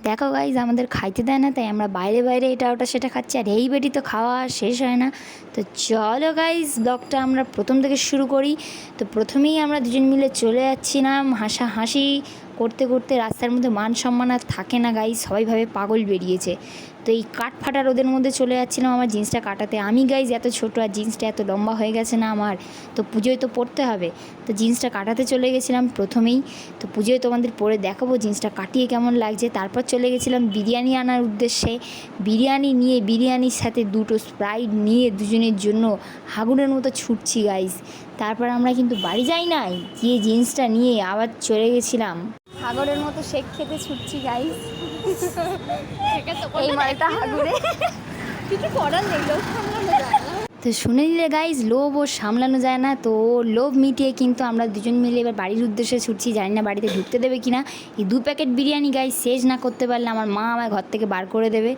দেখো গাইজ আমাদের খাইতে দেয় না, তাই আমরা বাইরে বাইরে এটা ওটা সেটা খাচ্ছি, আর এই বেটি তো খাওয়া আর শেষ হয় না। তো চলো গাইজ ব্লগটা আমরা প্রথম থেকে শুরু করি। তো প্রথমেই আমরা দুজন মিলে চলে যাচ্ছিলাম হাসাহাসি করতে করতে, রাস্তার মধ্যে মান সম্মান আর থাকে না গাইজ, সবাই ভাবে পাগল বেরিয়েছে। তো এই কাঠ ফাটা রোদের মধ্যে চলে যাচ্ছিলাম আমার জিন্সটা কাটাতে। আমি গাইজ এত ছোটো আর জিন্সটা এত লম্বা হয়ে গেছে না আমার, তো পুজোয় তো পরতে হবে, তো জিন্সটা কাটাতে চলে গেছিলাম প্রথমেই। তো পুজোয় তোমাদের পরে দেখাবো জিন্সটা কাটিয়ে কেমন লাগছে। তারপর চলে গেছিলাম বিরিয়ানি আনার উদ্দেশ্যে। বিরিয়ানি নিয়ে বিরিয়ানির সাথে দুটো স্প্রাইট নিয়ে দুজনের জন্য হাগুনের মতো ছুটছি গাইজ। তারপর আমরা কিন্তু বাড়ি যাই নাই, গিয়ে জিন্সটা নিয়ে আবার চলে গেছিলাম হাগরের মতো শেক খেতে ছুটছি গাইজ। এই মালটা হাগুরে কিছু করার নেই, লোভ সামলানো যায় না। তো শুনে নিলে গাইজ, লোভ ও সামলানো যায় না, তো লোভ মিটিয়ে কিন্তু আমরা দুজন মিলে এবার বাড়ির উদ্দেশ্যে ছুটছি। জানি না বাড়িতে ঢুকতে দেবে কিনা। এই 2 প্যাকেট বিরিয়ানি গাইজ শেষ না করতে পারলে আমার মা আমার ঘর থেকে বার করে দেবে।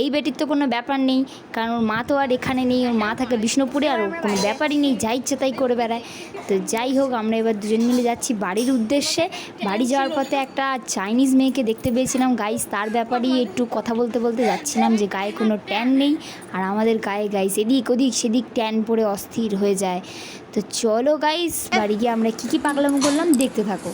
এই বেটির তো কোনো ব্যাপার নেই, কারণ ওর মা তো আর এখানে নেই, ওর মা থাকে বিষ্ণুপুরে, আর ওর কোনো ব্যাপারই নেই, যা ইচ্ছে তাই করে বেড়ায়। তো যাই হোক, আমরা এবার দুজন মিলে যাচ্ছি বাড়ির উদ্দেশ্যে। বাড়ি যাওয়ার পথে একটা চাইনিজ মেয়েকে দেখতে পেয়েছিলাম গাইজ, তার ব্যাপারেই একটু কথা বলতে বলতে যাচ্ছিলাম যে গায়ে কোনো ট্যান নেই, আর আমাদের গায়ে গাইজ এদিক ওদিক সেদিক ট্যান পরে অস্থির হয়ে যায়। তো চলো গাইজ বাড়ি গিয়ে আমরা কী কী পাগলামো করলাম দেখতে থাকো।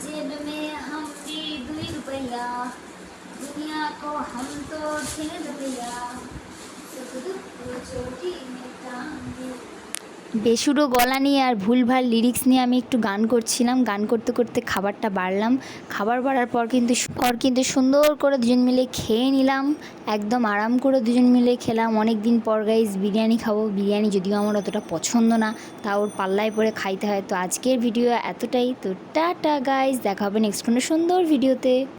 जेब में हमरी 2 रुपया, दुनिया को हम तो 6 रुपया, सुख दुख को चोटी में टांगे। বেসুরো গলা নিয়ে আর ভুলভাল লিরিক্স নিয়ে আমি একটু গান করছিলাম। গান করতে করতে খাবারটা বাড়লাম। খাবার বাড়ার পর কিন্তু সুন্দর করে দুজন মিলে খেয়ে নিলাম, একদম আরাম করে দুজন মিলে খেলাম। অনেক দিন পর গাইজ বিরিয়ানি খাবো। বিরিয়ানি যদিও আমার অতটা পছন্দ না, তা ওর পাল্লায় পরে খাইতে হয়। তো আজকের ভিডিও এতটাই। তো টাটা গাইজ, দেখা হবে নেক্সট কোনো সুন্দর ভিডিওতে।